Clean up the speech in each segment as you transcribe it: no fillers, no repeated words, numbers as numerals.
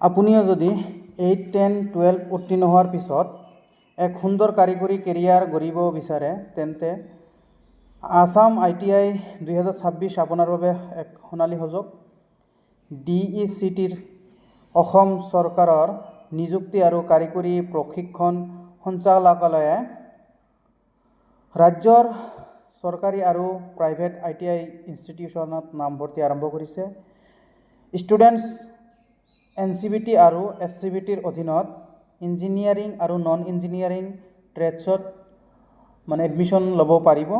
আপুনিও যদি 8, 10, 12 উত্তীৰ্ণ হোৱাৰ পিছত এক সুন্দৰ কাৰিকৰী কেৰিয়াৰ গঢ়িব বিচাৰে তেন্তে আসাম ITI 2026 আপোনাৰ বাবে এক সোণালী সুযোগ। DECTৰ অসম চৰকাৰৰ নিযুক্তি আৰু কাৰিকৰী প্ৰশিক্ষণ সঞ্চালকালয়ে ৰাজ্যৰ চৰকাৰী আৰু প্ৰাইভেট ITI ইনষ্টিটিউশ্যনত নামভৰ্তি আৰম্ভ কৰিছে। ষ্টুডেণ্টছ NCVT আৰু SCVTৰ অধীনত ইঞ্জিনিয়াৰিং আৰু নন ইঞ্জিনিয়াৰিং ট্ৰেডছত এডমিশ্যন ল'ব পাৰিব।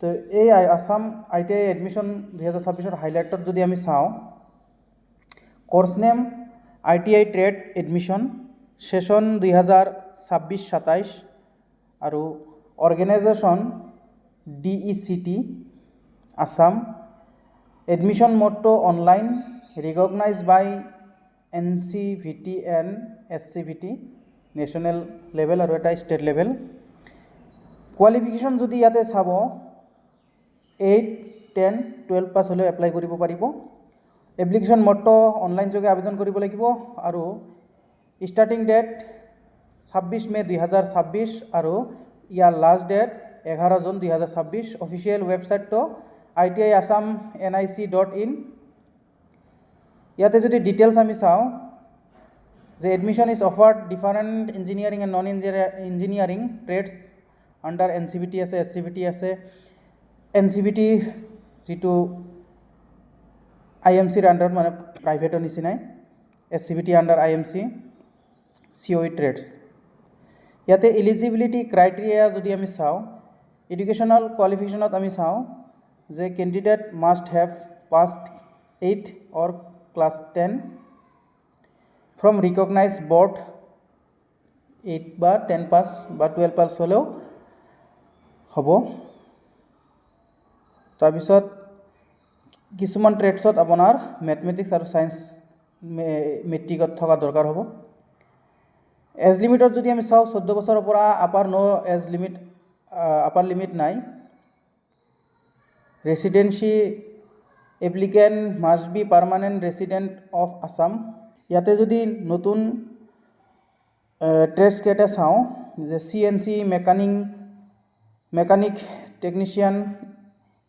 তো এই আসাম ITI এডমিশ্যন 2026 হাইলাইটত যদি আমি চাওঁ, course name ITI trade admission session 2026-27 আৰু অৰ্গানাইজেশন DECT আসাম। এডমিশন মোডটো online, recognised by NCVT and SCVT national level আৰু এটা ষ্টেট লেভেল। কোৱালিফিকেশ্যন যদি ইয়াতে চাব 8, 10, 12 পাছ হ'লে এপ্লাই কৰিব পাৰিব। এপ্লিকেশ্যন মোডটো অনলাইন যোগে আবেদন কৰিব লাগিব আৰু ষ্টাৰ্টিং ডেট 26 মে 2026 আৰু ইয়াৰ লাষ্ট ডেট 11 জুন 2026। অফিচিয়েল ৱেবছাইটটো itiasam.nic.in। ইয়াতে যদি ডিটেইলছ আমি চাওঁ যে admission is offered different engineering and non engineering trades under NCVT আছে, SCVT আছে। NCVT যিটো IMCৰ আণ্ডাৰত প্ৰাইভেটৰ নিচিনাই, SCVT under IMC COE trades. ইয়াতে এলিজিবিলিটি ক্ৰাইটেৰিয়া যদি আমি চাওঁ, এডুকেশ্যনেল কোৱালিফিকেশ্যনত আমি চাওঁ যে candidate must have passed 8 or class 10 from recognised board. 8 বা 10 পাছ বা 12 পাছ হ'লেও হ'ব। তাৰপিছত কিছুমান ট্ৰেডছত আপোনাৰ মেথমেটিক্স আৰু ছায়েন্স মেট্ৰিকত থকা দৰকাৰ হ'ব। এজ লিমিটত যদি আমি চাওঁ 14 বছৰৰ পৰা আপাৰ লিমিট নাই। Residency applicant must B permanent resident of Assam. ইয়াতে যদি নতুন ট্ৰেডছ কেইটা চাওঁ যে CNC mechanic technician,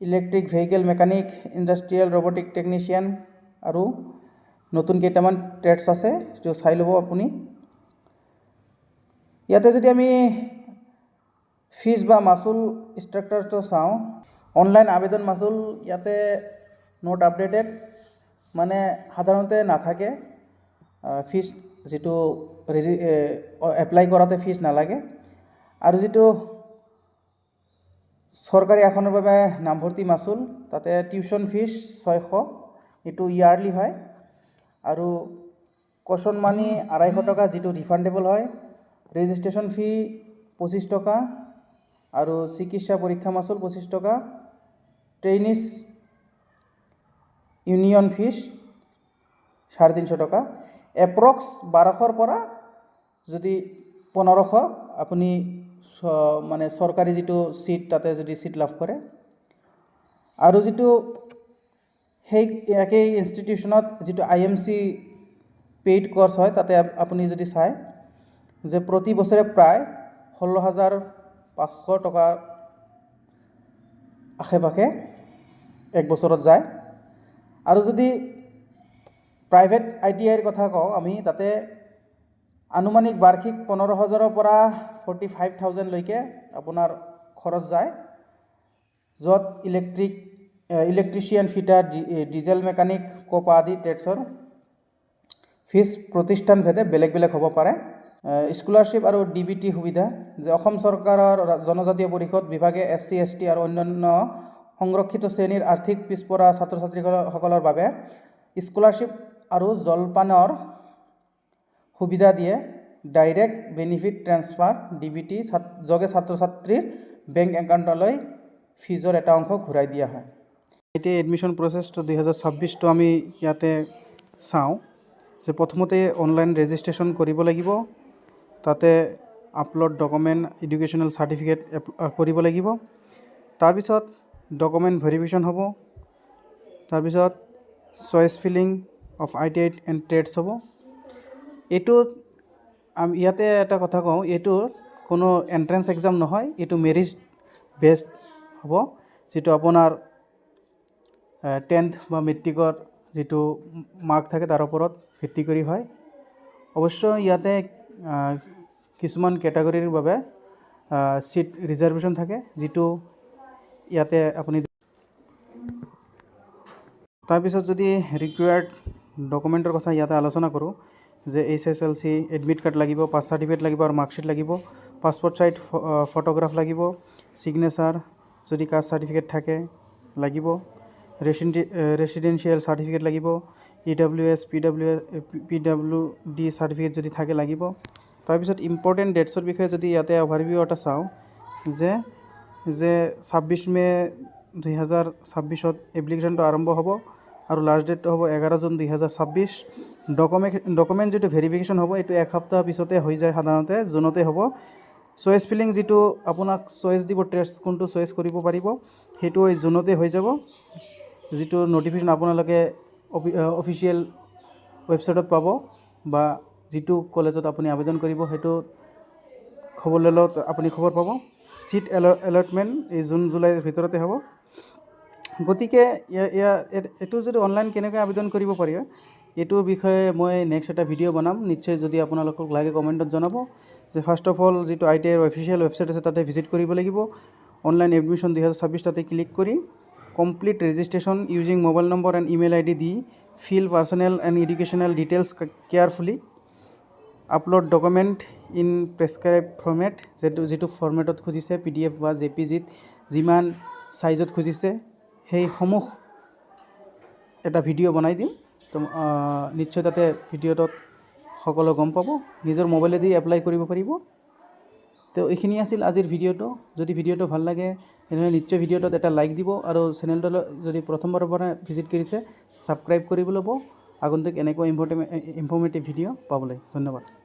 electric vehicle mechanic, industrial robotic technician আৰু নতুন কেইটামান ট্ৰেডছ আছে, যিটো চাই ল'ব আপুনি। ইয়াতে যদি আমি ফিজ বা মাচুল ষ্ট্ৰাকচাৰটো চাওঁ, অনলাইন আবেদন মাচুল ইয়াতে নট আপডেটেড, সাধাৰণতে নাথাকে। ফিজ যিটো এপ্লাই কৰাতে ফিজ নালাগে। আৰু যিটো চৰকাৰী আসনৰ বাবে নামভৰ্তি মাচুল, তাতে টিউশ্যন ফিজ 600, এইটো ইয়াৰলি হয়। আৰু কশ্যন মানি 250 টকা, যিটো ৰিফাণ্ডেবল হয়। ৰেজিষ্ট্ৰেশ্যন ফি 25 টকা আৰু চিকিৎসা পৰীক্ষা মাচুল 25 টকা। ট্ৰেইনিজ ইউনিয়ন ফিজ 350 টকা। এপ্ৰক্স 1200ৰ পৰা যদি 1500 আপুনি চৰকাৰী যিটো চিট, তাতে যদি চিট লাভ কৰে। আৰু যিটো সেই একেই ইনষ্টিটিউশ্যনত যিটো IMC পেইড কোৰ্ছ হয়, তাতে আপুনি যদি চায় যে প্ৰতি বছৰে প্ৰায় 16,500 টকা আশে পাশে এক বছৰত যায়। আৰু যদি প্ৰাইভেট ITIৰ কথা কওঁ আমি, তাতে আনুমানিক বাৰ্ষিক 15,000ৰ পৰা 45,000লৈকে আপোনাৰ খৰচ যায়, য'ত ইলেক্ট্ৰিচিয়ান, ফিটাৰ, ডিজেল মেকানিক, কোপা আদি ট্ৰেডছৰ ফিজ প্ৰতিষ্ঠান ভেদে বেলেগ বেলেগ হ'ব পাৰে। স্কলাৰশ্বিপ আৰু DBT সুবিধা যে অসম চৰকাৰৰ জনজাতীয় পৰিষদ বিভাগে SC, ST আৰু অন্যান্য সংৰক্ষিত শ্ৰেণীৰ আৰ্থিক পিছপৰা ছাত্ৰ ছাত্ৰীসকলৰ বাবে স্কলাৰশ্বিপ আৰু জলপানৰ সুবিধা দিয়ে। ডাইৰেক্ট বেনিফিট ট্ৰেন্সফাৰ DBT যোগে ছাত্ৰ ছাত্ৰীৰ বেংক একাউণ্টলৈ ফিজৰ এটা অংশ ঘূৰাই দিয়া হয়। এতিয়া এডমিশ্যন প্ৰচেছটো 2026টো আমি ইয়াতে চাওঁ যে প্ৰথমতে অনলাইন ৰেজিষ্ট্ৰেশ্যন কৰিব লাগিব। তাতে আপলোড ডকুমেণ্ট, এডুকেশ্যনেল চাৰ্টিফিকেট কৰিব লাগিব। তাৰপিছত ডকুমেণ্ট ভেৰিফিকেশ্যন হ'ব। তাৰপিছত choice filling, of ITI and trades হ'ব। এইটো ইয়াতে এটা কথা কওঁ, এইটো কোনো এণ্ট্ৰেঞ্চ এক্সাম নহয়, এইটো মেৰিট বেছড হ'ব, যিটো আপোনাৰ 10th বা মেট্ৰিকৰ যিটো মাৰ্ক থাকে তাৰ ওপৰত ভিত্তি কৰি হয়। অৱশ্য ইয়াতে কিছুমান কেটাগৰীৰ বাবে ছিট ৰিজাৰ্ভেশ্যন থাকে, যিটো ইয়াতে আপুনি তাৰপিছত যদি ৰিকুৱাৰ্ড ডকুমেণ্টৰ কথা ইয়াতে আলোচনা কৰোঁ, যে HSLC এডমিট কাৰ্ড লাগিব, পাছ চাৰ্টিফিকেট লাগিব আৰু মাৰ্কশ্বিট লাগিব, পাছপৰ্ট চাইজ ফটোগ্ৰাফ লাগিব, চিগনেচাৰ যদি কাষ্ট চাৰ্টিফিকেট থাকে লাগিব, ৰেচিডেঞ্চিয়েল চাৰ্টিফিকেট লাগিব, EWS PWD চাৰ্টিফিকেট যদি থাকে লাগিব। তাৰপিছত ইম্পৰ্টেণ্ট ডেটছৰ বিষয়ে যদি ইয়াতে অভাৰভিউ এটা চাওঁ, যে 26 মে 2026 এপ্লিকেশ্যনটো আৰম্ভ হ'ব আৰু লাষ্ট ডেট হ'ব 11 জুন 2026। ডকুমেণ্ট যিটো ভেৰিফিকেশ্যন হ'ব, এইটো এক সপ্তাহ পিছতে হৈ যায়, সাধাৰণতে জুনতে হ'ব। চইচ ফিলিং যিটো আপোনাক চইচ দিব, ট্ৰেডছ কোনটো চইচ কৰিব পাৰিব, সেইটো জুনতে হৈ যাব। যিটো নটিফিকেশ্যন আপোনালোকে অফিচিয়েল ৱেবছাইটত পাব, বা যিটো কলেজত আপুনি আবেদন কৰিব সেইটো খবৰ ল'লেও আপুনি খবৰ পাব। ছিট এলটমেণ্ট এই জুন জুলাইৰ ভিতৰতে হ'ব। গতিকে এইটো যদি অনলাইন কেনেকৈ আবেদন কৰিব পাৰি, এইটোৰ বিষয়ে মই নেক্সট এটা ভিডিঅ' বনাম। নিশ্চয় যদি আপোনালোকক লাগে কমেণ্টত জনাব। যে ফাৰ্ষ্ট অফ অল যিটো ITI অফিচিয়েল ৱেবছাইট আছে তাতে ভিজিট কৰিব লাগিব। অনলাইন এডমিশ্যন 2026 তাতে ক্লিক কৰি complete registration using mobile number and email ID দি fill personal and educational details carefully, upload document in prescribed format, যিটো ফৰ্মেটত খুজিছে, PDF বা JPGত যিমান চাইজত খুজিছে সেইসমূহ এটা ভিডিঅ' বনাই দিম। তো নিশ্চয় তাতে ভিডিঅ'টোত সকলো গম পাব, নিজৰ মোবাইলেদি এপ্লাই কৰিব পাৰিব। তো এইখিনি আছিল আজিৰ ভিডিঅ'টো। যদি ভিডিঅ'টো ভাল লাগে তেনেহ'লে নিশ্চয় ভিডিঅ'টোত এটা লাইক দিব, আৰু চেনেলটোলৈ যদি প্ৰথমবাৰৰ পৰা ভিজিট কৰিছে ছাবস্ক্ৰাইব কৰিব ল'ব, আগন্তুক এনেকুৱা ইনফৰ্মেটিভ ভিডিঅ' পাবলৈ। ধন্যবাদ।